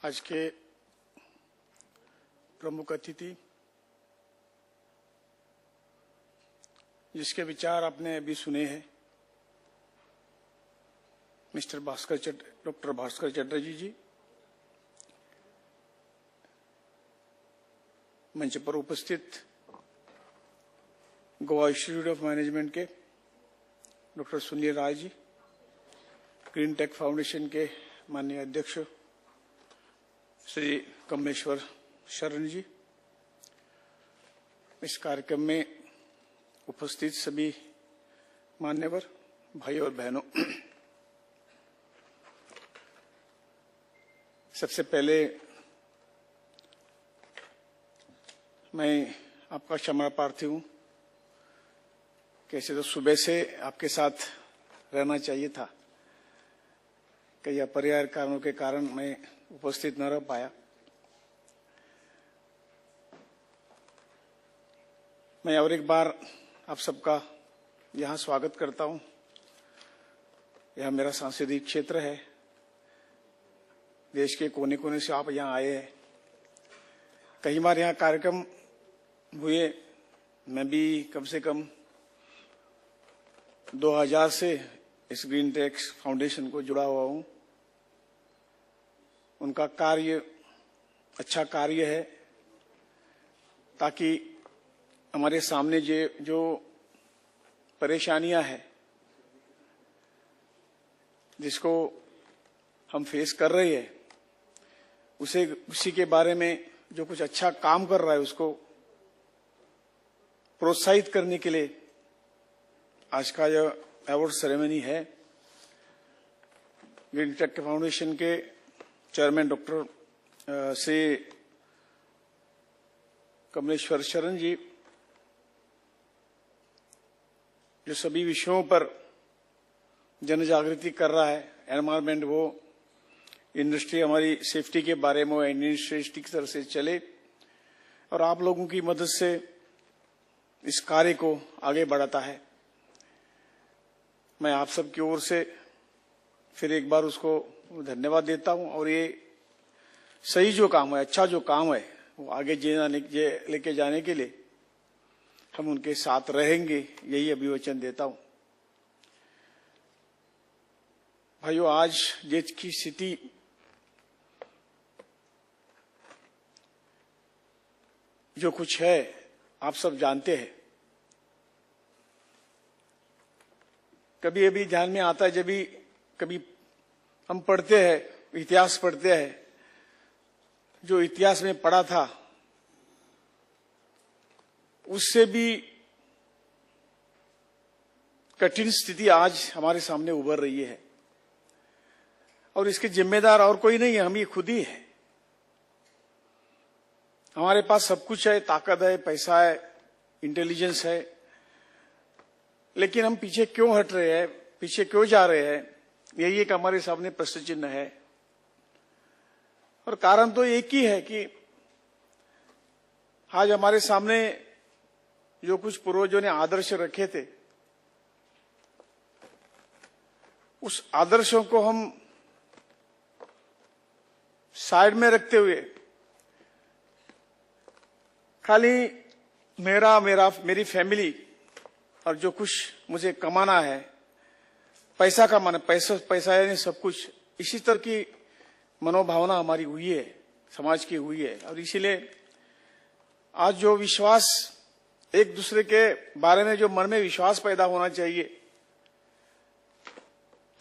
आज के प्रमुख अतिथि, जिसके विचार आपने अभी सुने हैं, डॉक्टर भास्कर चटर्जी जी, मंच पर उपस्थित गोवा इंस्टीट्यूट ऑफ मैनेजमेंट के doctor Sunil Rai ji, green take foundation के माननीय अध्यक्ष श्री कमलेश्वर शरण जी, इस कार्यक्रम में उपस्थित सभी मान्यवर भाई और बहनों, सबसे पहले मैं आपका क्षमा प्रार्थी हूं। कैसे तो सुबह से आपके साथ रहना चाहिए था, कई अपरिहार्य कारणों के कारण मैं उपस्थित न रह पाया। मैं और एक बार आप सबका यहाँ स्वागत करता हूँ। यह मेरा सांसदीय क्षेत्र है। देश के कोने कोने से आप यहाँ आए हैं। कई बार यहाँ कार्यक्रम हुए। मैं भी कम से कम 2000 से इस ग्रीन टेक फाउंडेशन को जुड़ा हुआ हूँ। उनका कार्य अच्छा कार्य है, ताकि हमारे सामने जो परेशानियां हैं, जिसको हम फेस कर रहे हैं, उसी के बारे में जो कुछ अच्छा काम कर रहा है उसको प्रोत्साहित करने के लिए आज का यह अवार्ड सेरेमनी है। ग्रीन टेक फाउंडेशन के चेयरमैन डॉक्टर श्री कमलेश्वर शरण जी, जो सभी विषयों पर जन जागृति कर रहा है, एनवायरमेंट हो, इंडस्ट्री, हमारी सेफ्टी के बारे में इंडस्ट्री की तरह से चले, और आप लोगों की मदद से इस कार्य को आगे बढ़ाता है। मैं आप सब की ओर से फिर एक बार उसको धन्यवाद देता हूं, और ये सही जो काम है, अच्छा जो काम है, वो आगे लेके जाने के लिए हम उनके साथ रहेंगे, यही अभिवचन देता हूं। भाइयों, आज देश की स्थिति जो कुछ है आप सब जानते हैं। कभी अभी ध्यान में आता है, जब भी कभी हम पढ़ते हैं, इतिहास पढ़ते हैं, जो इतिहास में पढ़ा था उससे भी कठिन स्थिति आज हमारे सामने उभर रही है, और इसके जिम्मेदार और कोई नहीं है, हम ही खुद ही है। हमारे पास सब कुछ है, ताकत है, पैसा है, इंटेलिजेंस है, लेकिन हम पीछे क्यों हट रहे हैं, पीछे क्यों जा रहे हैं, यही एक हमारे सामने प्रश्न चिन्ह है। और कारण तो एक ही है कि आज हमारे सामने जो कुछ पूर्वजों ने आदर्श रखे थे, उस आदर्शों को हम साइड में रखते हुए खाली मेरी फैमिली और जो कुछ मुझे कमाना है, पैसा कमाना, पैसा यानी सब कुछ, इसी तरह की मनोभावना हमारी हुई है, समाज की हुई है। और इसीलिए आज जो विश्वास, एक दूसरे के बारे में जो मन में विश्वास पैदा होना चाहिए,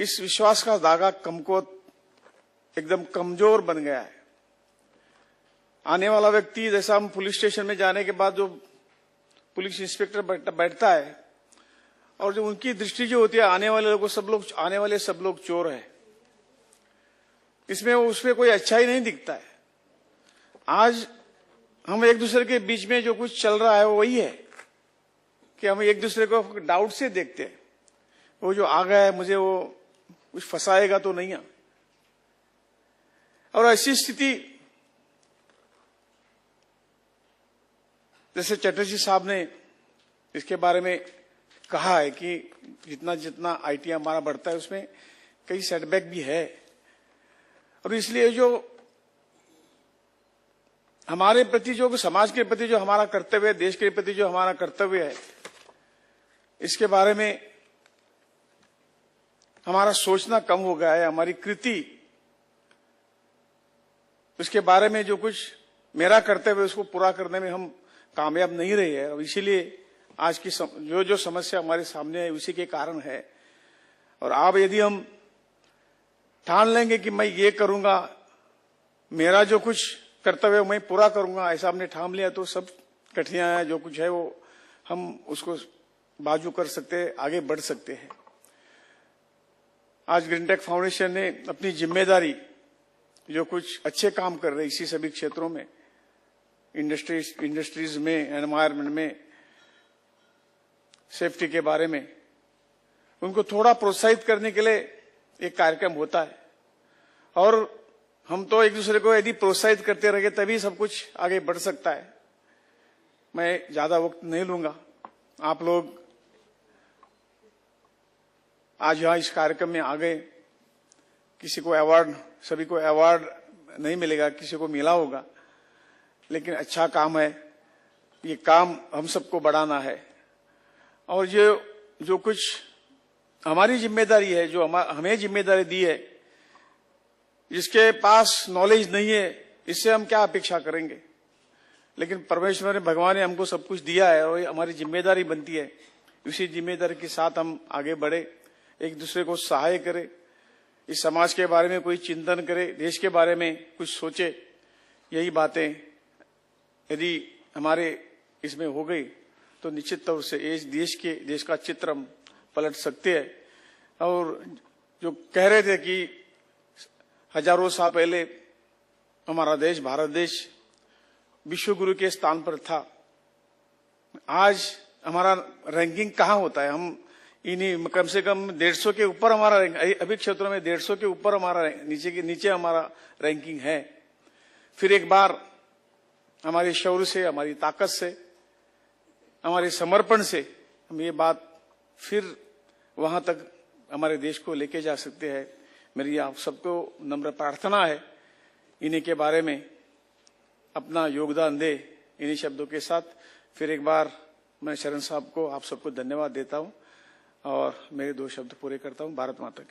इस विश्वास का धागा एकदम कमजोर बन गया है। आने वाला व्यक्ति, जैसा हम पुलिस स्टेशन में जाने के बाद जो पुलिस इंस्पेक्टर बैठता है, और जो उनकी दृष्टि जो होती है, आने वाले सब लोग चोर है, उसमें कोई अच्छा ही नहीं दिखता है। आज हम एक दूसरे के बीच में जो कुछ चल रहा है वो वही है कि हम एक दूसरे को डाउट से देखते हैं। वो जो आ गया है, मुझे वो कुछ फंसाएगा तो नहीं है। और ऐसी स्थिति, जैसे चटर्जी साहब ने इसके बारे में कहा है कि जितना आईटी हमारा बढ़ता है, उसमें कई सेटबैक भी है। और इसलिए जो हमारे प्रति जो समाज के प्रति जो हमारा कर्तव्य है, देश के प्रति जो हमारा कर्तव्य है, इसके बारे में हमारा सोचना कम हो गया है। हमारी कृति, उसके बारे में जो कुछ मेरा कर्तव्य है उसको पूरा करने में हम कामयाब नहीं रहे हैं। और इसीलिए आज की जो समस्या हमारे सामने है उसी के कारण है। और अब यदि हम ठान लेंगे कि मैं ये करूंगा, मेरा जो कुछ कर्तव्य मैं पूरा करूंगा, ऐसा हमने ठान लिया, तो सब कठिनाइयां जो कुछ है वो हम उसको बाजू कर सकते हैं, आगे बढ़ सकते हैं। आज ग्रीन टेक फाउंडेशन ने अपनी जिम्मेदारी, जो कुछ अच्छे काम कर रहे हैं इसी सभी क्षेत्रों में, इंडस्ट्रीज में, एनवायरमेंट में, सेफ्टी के बारे में, उनको थोड़ा प्रोत्साहित करने के लिए एक कार्यक्रम होता है। और हम तो एक दूसरे को यदि प्रोत्साहित करते रहे तभी सब कुछ आगे बढ़ सकता है। मैं ज्यादा वक्त नहीं लूंगा। आप लोग आज यहाँ इस कार्यक्रम में आ गए, किसी को अवार्ड, सभी को अवार्ड नहीं मिलेगा, किसी को मिला होगा, लेकिन अच्छा काम है। ये काम हम सबको बढ़ाना है। और जो कुछ हमारी जिम्मेदारी है, जो हमें जिम्मेदारी दी है, जिसके पास नॉलेज नहीं है, इससे हम क्या अपेक्षा करेंगे। लेकिन परमेश्वर ने, भगवान ने हमको सब कुछ दिया है और हमारी जिम्मेदारी बनती है। उसी जिम्मेदारी के साथ हम आगे बढ़े, एक दूसरे को सहाय करें, इस समाज के बारे में कोई चिंतन करे, देश के बारे में कुछ सोचे। यही बातें यदि हमारे इसमें हो गई तो निश्चित तौर से इस देश का चित्र हम पलट सकते हैं। और जो कह रहे थे कि हजारों साल पहले हमारा देश, भारत देश, विश्व गुरु के स्थान पर था, आज हमारा रैंकिंग कहाँ होता है। हम इन्हीं कम से कम 150 के ऊपर हमारा, अभी क्षेत्रों में 150 के ऊपर हमारा, नीचे हमारा रैंकिंग है। फिर एक बार हमारे शौर्य से, हमारी ताकत से, हमारे समर्पण से हम ये बात फिर वहां तक हमारे देश को लेके जा सकते हैं। मेरी आप सबको नम्र प्रार्थना है, इन्हीं के बारे में अपना योगदान दे। इन्हीं शब्दों के साथ फिर एक बार मैं शरण साहब को, आप सबको धन्यवाद देता हूं और मेरे 2 शब्द पूरे करता हूं। भारत माता की